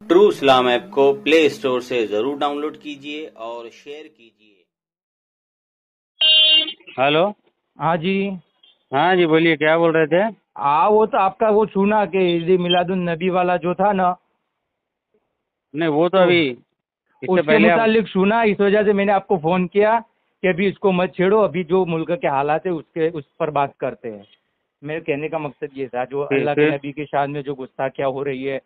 True इस्लाम app को play store से जरूर डाउनलोड कीजिए और शेयर कीजिए। हेलो। हाँ जी। हाँ जी, बोलिए, क्या बोल रहे थे? हाँ, वो तो आपका वो सुना कि ईद मिलादुन नबी वाला जो था ना, नहीं, वो तो तो अभी इससे उसके पहले आप। मुतालिक सुना, इस वजह से मैंने आपको फ़ोन किया कि अभी इसको मत छेड़ो, अभी जो मुल्क के हालात है उस पर बात करते हैं। मेरे कहने का मकसद ये था, जो फिर अल्लाह के फिर नबी की शान में जो गुस्ताखियाँ हो रही है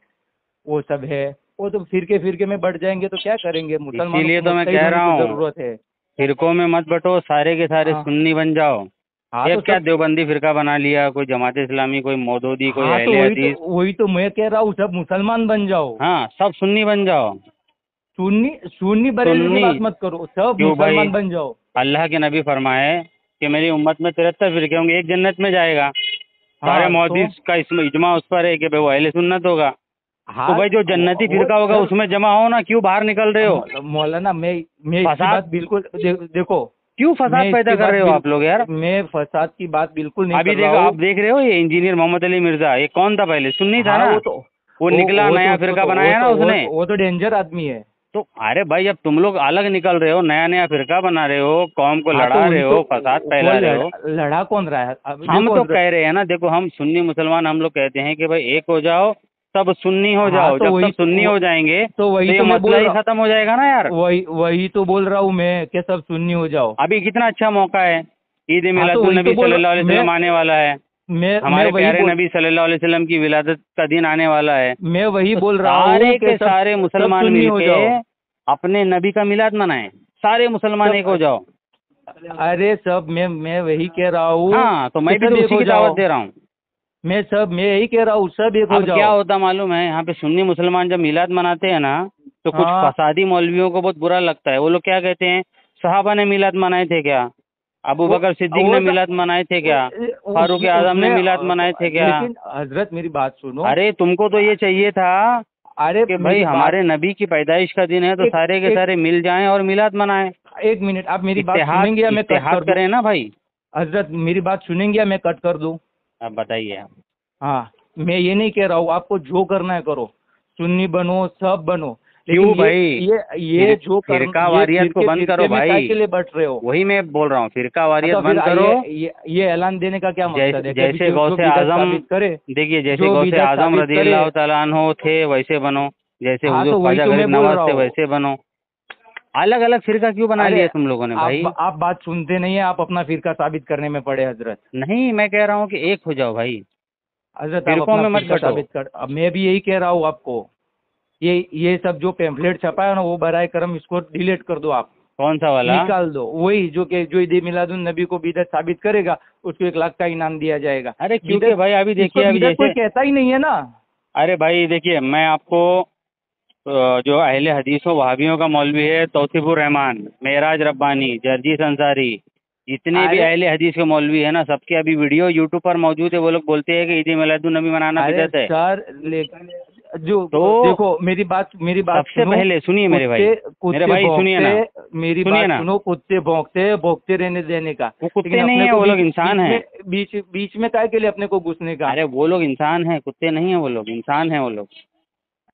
वो सब है। वो तो फिरके फिरके में बढ़ जाएंगे तो क्या करेंगे? मुसलमानों इसीलिए को तो मैं मुत्तहिद कह होने रहा की हूँ, ज़रूरत है। फिरकों में मत बटो, सारे के सारे हाँ। सुन्नी बन जाओ। हाँ ये तो क्या सब। देवबंदी फिरका बना लिया, कोई जमात इस्लामी, कोई मौदूदी, कोई हाँ तो अहले हदीस। वही तो मैं कह रहा हूँ, सब मुसलमान बन जाओ। हाँ, सब सुन्नी बन जाओ। सुन्नी सुन्नी बरेलवी की सुन्नी बात मत करो, सब क्यों भाई? मुसलमान बन जाओ। अल्लाह के नबी फरमाए कि मेरी उम्मत में 73 फिरके होंगे, एक जन्नत में जाएगा। सारे हाँ तो। मुहद्दिस का इसमें इजमा उस पर है कि भाई वो अहले सुन्नत होगा। तो हाँ भाई जो जन्नती वो फिरका होगा सर, उसमें जमा हो ना, क्यों बाहर निकल रहे हो? मौलाना मैं इसकी फसाद, बात बिल्कुल देखो, क्यों फसाद मैं पैदा इसकी कर बात रहे हो आप लोग यार? मैं फसाद की बात बिल्कुल नहीं अभी कर रहा देखो, आप हूँ। देख रहे हो ये इंजीनियर मोहम्मद अली मिर्जा, ये कौन था? पहले सुन्नी था हाँ ना। वो तो वो निकला, नया फिरका बनाया ना उसने। वो तो डेंजर आदमी है। तो अरे भाई, जब तुम लोग अलग निकल रहे हो, नया नया फिरका बना रहे हो, कौम को हाँ तो लड़ा रहे वही तो, हो, फसाद वो फैला रहे हो। लड़ा कौन रहा है? अब हम देखो तो हजरत। कह रहे हैं ना, देखो हम सुन्नी मुसलमान, हम लोग कहते हैं कि भाई एक हो जाओ, सब सुन्नी हो हाँ जाओ। तो जब सब सुन्नी हो जाएंगे तो तो वही ये तो मैं मसला बोल ही रहा खत्म हो जाएगा ना यार। वही तो बोल रहा हूँ मैं कि सब सुन्नी हो जाओ। अभी कितना अच्छा मौका है, ईद हाँ तो मिलादुन वही तो नबी बोल सल्लल्लाहु अलैहि रहा वसल्लम आने वाला है। मैं हमारे वही प्यारे बोल नबी सल्लल्लाहु अलैहि वसल्लम की विलादत का दिन आने वाला है। मैं वही तो बोल रहा हूँ सारे कि के सब सारे सब मुसलमान सुन्नी हो मिलके जाओ। अपने नबी का मिलाद मनाएं। सारे मुसलमान एक हो सब, जाओ। अरे सब, मैं वही कह रहा हूँ हाँ, तो कि मैं भी सब तो एक उसी हो की दावत जाओ। दे रहा हूँ। मैं यही कह रहा हूँ, सब एक हो अब क्या जाओ। होता मालूम है, यहाँ पे सुन्नी मुसलमान जब मिलाद मनाते हैं ना, तो कुछ हाँ फसादी मौलवियों को बहुत बुरा लगता है। वो लोग क्या कहते हैं, सहाबा ने मिलाद मनाए थे क्या? अबू वो बकर सिद्दीक ने वो मिलाद मनाए थे क्या? फारूक उसमें आजम ने उसमें मिलाद मनाए थे क्या? लेकिन हजरत मेरी बात सुनो। अरे तुमको तो ये चाहिए था अरे कि भाई मेरी बात, हमारे नबी की पैदाइश का दिन है तो एक सारे के एक सारे मिल जाएं और मिलाद मनाएं। एक मिनट, आप मेरी बात इत्तेहाद सुनेंगे या मैं कट इत्तेहाद कर दूं? करें ना भाई। हजरत मेरी बात सुनेंगे या मैं कट कर दूं? अब बताइए आप। हाँ, मैं ये नहीं कह रहा हूँ आपको जो करना है करो, सुन्नी बनो, सब बनो, लेकिन क्यों भाई? ये जो फिरका ये वारियत को फिरके बंद करो फिरके में काय भाई। के लिए बट रहे हो? वही मैं बोल रहा हूँ, फिरका वारियत अच्छा फिर बंद करो। ये ऐलान देने का क्या मकसद जैसे है कि अभी जैसे जो जो गौसे बिदअत आजम, साबित करे, देखिए जैसे जो गौसे बिदअत आजम साबित रदी करे। अल्लाह तआला अन्हो थे वैसे बनो। जैसे हाँ हुजूर तो वही ख्वाजा तो गरीब मैं बोल नवाज रहा थे हूँ। वैसे बनो। अलग अलग फिरका क्यों बना अरे लिया तुम लोगों ने भाई? आप बात सुनते नहीं है, आप अपना फिरका साबित करने में पड़े हजरत। नहीं, मैं कह रहा हूँ कि एक हो जाओ भाई, हजरत आप फिरकों अपना में मत फिरका बटो। साबित कर, अब मैं भी यही कह रहा हूँ आपको। ये सब जो पेम्फलेट छपा है ना, वो बराए करम इसको डिलीट कर दो आप, कौन सा वाला? निकाल दो। वही जो ईद मिलादुन नबी को बिदअत साबित करेगा उसको 1 लाख का इनाम दिया जाएगा। अरे क्योंकि बिदअत, भाई अभी इसको देखिए, अभी बिदअत कोई जैसे, कहता ही नहीं है ना। अरे भाई देखिए, मैं आपको जो अहले हदीसों वहाबियों का मौलवी है, तौसीफुर रहमान, मेराज रब्बानी, जर्जीस अंसारी, जितने भी अरे अहले हदीस के मौलवी है ना, सबके अभी वीडियो यूट्यूब पर मौजूद है। वो लोग बोलते हैं कि ईद मिलादुन नबी मनाना अरे बिदअत है। सर, जो तो देखो, मेरी बात सबसे सुनो। पहले सुनिए मेरे भाई, कुत्ते मेरे कुत्ते भाई सुनिए भौंकते, ना, मेरी सुनिए बात ना। सुनो, कुत्ते भौंकते भौंकते रहने देने का, वो लेकिन कुत्ते नहीं अपने है, को वो लोग बीच इंसान बीच हैं। में बीच में काय के लिए अपने को घुसने का? अरे वो लोग इंसान हैं, कुत्ते नहीं है, वो लोग इंसान हैं वो लोग।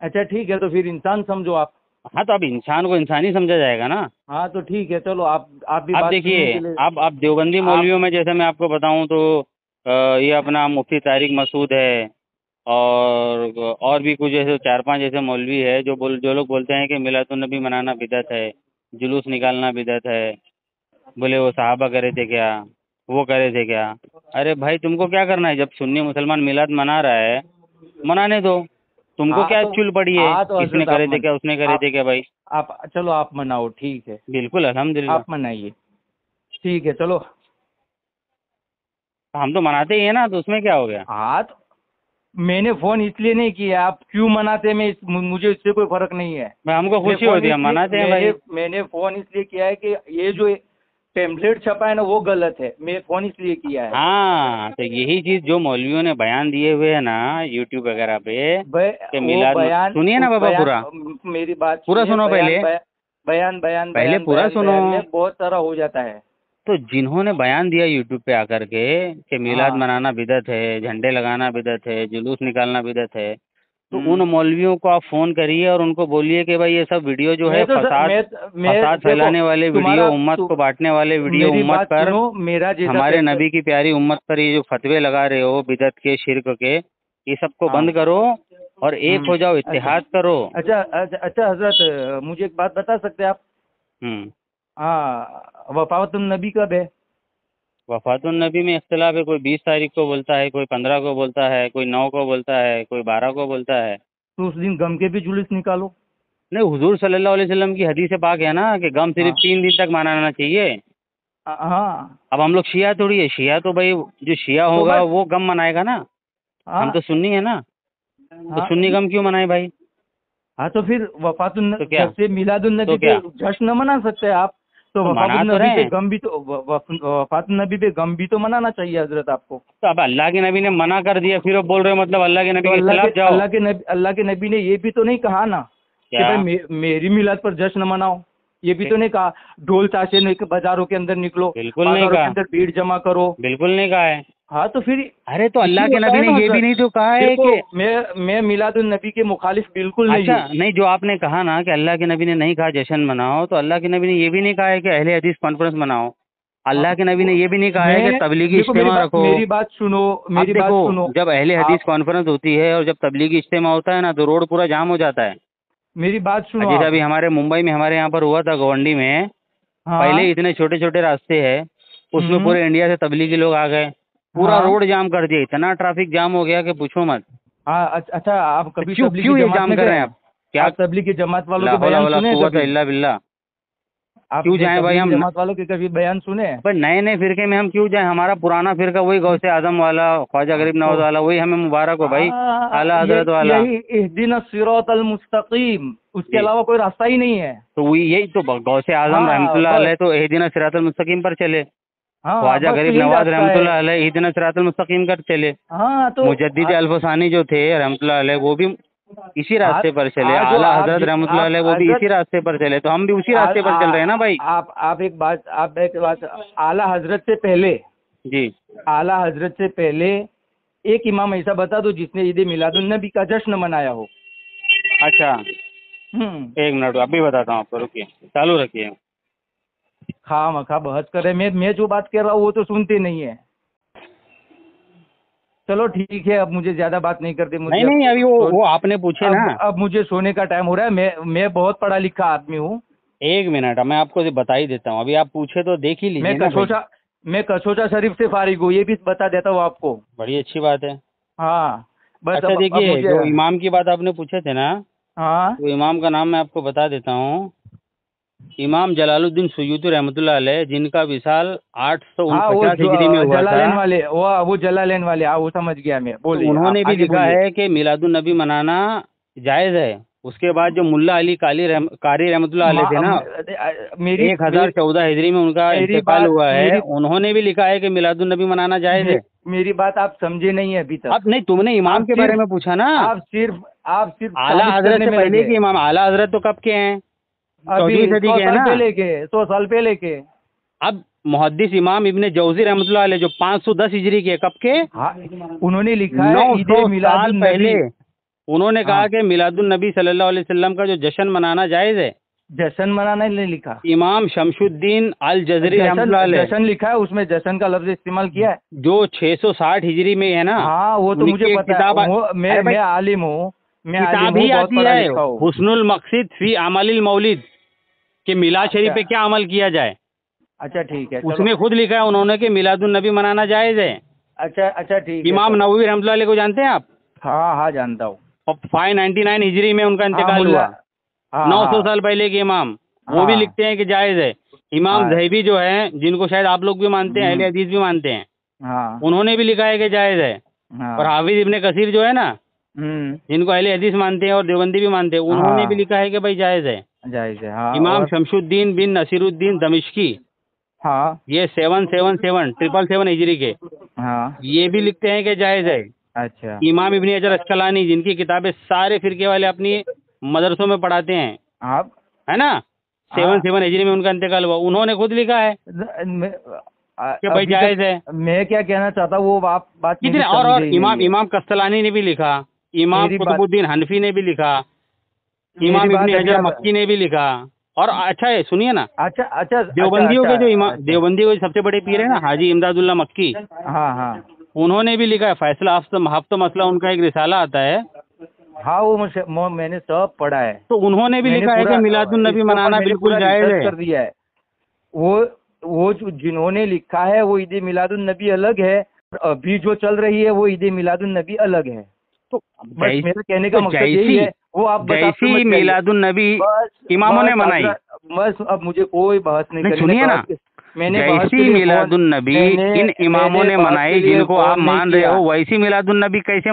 अच्छा ठीक है, तो फिर इंसान समझो आप। हाँ, तो अब इंसान को इंसान ही समझा जाएगा ना। हाँ तो ठीक है, चलो आप भी अब बात सुनने देखिए, के लिए। अब देवबंदी आप मौलवियों में जैसे मैं आपको बताऊं तो ये अपना मुफ्ती तारिक मसूद है, और भी कुछ ऐसे 4-5 ऐसे मौलवी है जो लोग बोलते हैं कि मिलादुन नबी मनाना बिदअत है, जुलूस निकालना बिदअत है। बोले वो सहाबा करे थे क्या, वो करे थे क्या? अरे भाई, तुमको क्या करना है? जब सुन्नी मुसलमान मिलाद मना रहा है, मनाने दो। तुमको क्या चुल पड़ी है, हाँ तो इसने हजरत करे थे क्या, उसने करे थे क्या भाई? आप चलो आप मनाओ, ठीक है, बिल्कुल अल्हम्दुलिल्लाह। आप मनाइए, ठीक है चलो। हम तो मनाते ही है ना, तो उसमें क्या हो गया? हाँ तो मैंने फोन इसलिए नहीं किया, आप क्यों मनाते, मुझे इससे कोई फर्क नहीं है। भाई हमको मैं खुशी फोन होती है, हम इसलिए मनाते हैं भाई। मैंने फोन इसलिए किया है कि ये जो टेम्पलेट छपा है ना वो गलत है, मैं फोन इसलिए किया है। हाँ, तो यही चीज जो मौलवियों ने बयान दिए हुए है ना यूट्यूब वगैरह पे, कि वो बयान, सुनिए ना उस बाबा, बयान, पूरा मेरी बात पूरा सुनिए। सुनो बयान पहले। बयान बयान पहले बयान पूरा बयान सुनो। बयान में बहुत सारा हो जाता है। तो जिन्होंने बयान दिया यूट्यूब पे आकर के कि मिलाद हाँ मनाना बिदअत है, झंडे लगाना बिदअत है, जुलूस निकालना बिदअत है, तो उन मौलवियों को आप फोन करिए और उनको बोलिए कि भाई ये सब वीडियो जो है फसाद फैलाने वाले वीडियो, उम्मत को बांटने वाले वीडियो, उम्मत पर, हमारे नबी की प्यारी उम्मत पर ये जो फतवे लगा रहे हो बिदअत के, शिर्क के, ये सबको बंद करो और एक हो जाओ, इत्तेहाद करो। अच्छा हजरत, मुझे एक बात बता सकते हैं आप? हाँ, वफातुन नबी कब है? वफातुन नबी में इख्तिलाफ है, कोई 20 तारीख को बोलता है, कोई 15 को बोलता है, कोई 9 को बोलता है, कोई 12 को बोलता है। तो उस दिन गम के भी जुलूस निकालो। नहीं, हुजूर सल्लल्लाहु अलैहि वसल्लम की हदीस पाक है ना कि गम सिर्फ 3 दिन तक मनाना चाहिए। हाँ, अब हम लोग शिया थोड़ी है, शिया तो भाई जो शिया होगा वो गम मनाएगा ना। हम तो सुन्नी है ना, तो सुन्नी गम क्यों मनाए भाई? हाँ, तो फिर वफातुन नबी, जैसे मिलादुन नबी पे जश्न मना सकते हैं आप, तो वफातुन नबी पे गम भी, तो वफातुन नबी पे गम भी तो मनाना चाहिए हजरत आपको। तो अब अल्लाह के नबी ने मना कर दिया, फिर आप बोल रहे हो मतलब अल्लाह के नबी के खिलाफ जाओ। अल्लाह के नबी ने ये भी तो नहीं कहा ना कि भाई मेरी मिलाद पर जश्न मनाओ, ये भी तो नहीं कहा ढोल ताशे बाजारों के अंदर निकलो, बिल्कुल नहीं कहा, अंदर भीड़ जमा करो, बिल्कुल नहीं कहा है। हाँ, तो फिर अरे तो अल्लाह के नबी ने ये भी नहीं तो कहा है कि मैं मिलादुन नबी के मुखालिफ बिल्कुल नहीं। अच्छा, नहीं, जो आपने कहा ना कि अल्लाह के नबी ने नहीं कहा जश्न मनाओ, तो अल्लाह के नबी ने ये भी नहीं कहा है कि अहले हदीस कॉन्फ्रेंस मनाओ। अल्लाह के नबी ने ये भी नहीं कहा है कि तबलीगी इज्तिमा रखो। मेरी बात सुनो, मेरी बात सुनो। जब अहले हदीस कॉन्फ्रेंस होती है और जब तबलीगी इज्तिमा होता है ना, तो रोड पूरा जाम हो जाता है। मेरी बात सुनो। जैसे अभी हमारे मुंबई में हमारे यहाँ पर हुआ था गोवंडी में, पहले इतने छोटे छोटे रास्ते है, उसमें पूरे इंडिया से तबलीगी लोग आ गए, पूरा रोड जाम कर दिया, इतना ट्रैफिक जाम हो गया कि पूछो मत। हाँ, अच्छा, आप कभी क्यों ये जाम कर रहे हैं आप? क्या तबलीगी जमात वालों के बयान सुने? बिल्ला आप क्यों जाएं भाई? हम जमात वालों के कभी बयान सुने? भाई नए नए फिरके में हम क्यों जाएं? हमारा पुराना फिरका वही गौसे आजम वाला, ख्वाजा गरीब नवाज वाला, वही हमें मुबारक हो भाई, आला हजरत वाला, यही इहदिना सिरातल मुस्तकीम, उसके अलावा कोई रास्ता ही नहीं है। तो यही तो गौसे आजम रहमतुल्लाह अलैह तो इहदिना सिरातल मुस्तकीम पर चले, ख्वाजा गरीब नवाज रहमतुल्लाह अलैह इहदिना सिरातल मुस्तकीम कर चले। हाँ, तो मुजद्दिद अल्फसानी जो थे रहमतुल्लाह अलैह वो भी इसी रास्ते पर चले, आला हजरत रहमतुल्लाह अलैह वो भी इसी रास्ते पर चले, तो हम भी उसी रास्ते पर चल रहे हैं ना भाई। आप एक बात, आला हजरत से पहले जी, आला हजरत से पहले एक इमाम ऐसा बता दो जिसने ईद मिलादुन नबी का जश्न मनाया हो। अच्छा, एक मिनट अभी बताता हूँ आपको, रुकिए, चालू रखिए। खामखा बहस करे, मैं जो बात कर रहा हूँ वो तो सुनते नहीं है। चलो ठीक है, अब मुझे ज्यादा बात नहीं करते। मुझे नहीं, अभी वो आपने पूछे ना, अब मुझे सोने का टाइम हो रहा है। मैं बहुत पढ़ा लिखा आदमी हूँ। एक मिनट, मैं आपको बता ही देता हूँ, अभी आप पूछे तो देख ही लीजिए। मैं कशोचा शरीफ से फारिग हूँ, ये भी बता देता हूँ आपको। बड़ी अच्छी बात है। हाँ, बस। अच्छा देखिए, जो इमाम की बात आपने पूछे थे ना, हाँ, तो इमाम का नाम मैं आपको बता देता हूँ, इमाम जलालुद्दीन सुयूती रहमतुल्लाह अलैह, जिनका विसाल 849 हिजरी में हुआ था। वाले वो जलालैन वाले, वो समझ गया मैं। बोलिए। उन्होंने भी लिखा है कि मिलादुन नबी मनाना जायज है। उसके बाद जो मुल्ला अली कारी रहमतुल्लाह अलैह थे ना, 1014 हिजरी में उनका इंतकाल हुआ है, उन्होंने भी लिखा है कि मिलादुन नबी मनाना जायज है। मेरी बात आप समझे नहीं है अभी तक। अब नहीं, तुमने इमाम के बारे में पूछा ना, आप सिर्फ आला हजरत से पहले के इमाम, आला हजरत तो कब के हैं? 14वीं सदी के है ना, 100 साल पहले के। अब मुहद्दिस इमाम इब्ने जौजी रहमतुल्लाह अलैह जो 510 हिजरी के, कब के? उन्होंने लिखा है 900 साल पहले उन्होंने कहा कि मिलादुन नबी सल्लल्लाहु अलैहि वसल्लम का जो जश्न मनाना जायज है। जश्न मनाना नहीं लिखा, इमाम शमशुद्दीन अल जजरी रहमतुल्लाह अलैह जश्न लिखा है, उसमें जश्न का लफ्ज इस्तेमाल किया है, जो 660 हिजरी में है ना। हाँ, वो तो मुझे पता है, मैं आलिम हूँ, किताब ही आती है हुस्नुल मक़सिद फी अमलिल मौलिद कि मिलाद शरीफ पे क्या अमल किया जाए। अच्छा ठीक है, उसमें खुद लिखा है उन्होंने कि मिलादुन नबी मनाना जायज है। अच्छा ठीक है। इमाम नववी रहमतुल्लाह अलैह को जानते हैं आप? हाँ जानता हूँ। 599 हिजरी में उनका इंतकाल हुआ, 900 साल पहले के इमाम, वो भी लिखते हैं कि जायज है। इमाम ज़हबी जो है, जिनको शायद आप लोग भी मानते हैं, अहले हदीस भी मानते हैं, उन्होंने भी लिखा है कि जायज है। और हाफिज इब्ने कसीर जो है ना, जिनको अहले हदीस मानते हैं और देवबंदी भी मानते हैं, उन्होंने भी लिखा है कि भाई जायज है। इमाम शमशुद्दीन बिन नसीरुद्दीन दमिश्की, ये 777 हिजरी के, ये भी लिखते हैं कि जायज है। अच्छा। इमाम इब्ने हजर अस्कलानी, जिनकी किताबें सारे फिरके वाले अपनी मदरसों में पढ़ाते हैं, है ना, 77 हिजरी में उनका इंतकाल हुआ, उन्होंने खुद लिखा है कि भाई जायज है। मैं क्या कहना चाहता हूँ वो आप बात कितने और इमाम कस्तलानी ने भी लिखा, इमाम मेरी कुतुबुद्दीन हनफी ने भी लिखा, इमाम इब्न हजर मक्की ने भी लिखा। और अच्छा है, सुनिए ना, अच्छा देवबंदियों के जो इमाम, देवबंदियों के सबसे बड़े पीर है ना हाजी इमदादुल्ला मक्की, हाँ, उन्होंने भी लिखा है फैसला हफ्ता मसला, उनका एक रिसाला आता है। हाँ, वो मैंने सब पढ़ा है। तो उन्होंने भी लिखा है कि मिलादुन नबी मनाना बिल्कुल जायज है। कर दिया है। वो जो जिन्होंने लिखा है वो ईद मिलादुन नबी अलग है, अभी जो चल रही है वो ईद मिलादुन नबी अलग है। तो मेरा कहने का मकसद यही है, वो आप जैसी मिलादुन नबी इमामों ने मनाई, बस अब मुझे कोई बहस नहीं करनी। सुनिए ना, जैसी मिलादुन नबी इन इमामों ने मनाई जिनको आप मान रहे हो, वैसी मिलादुन नबी कैसे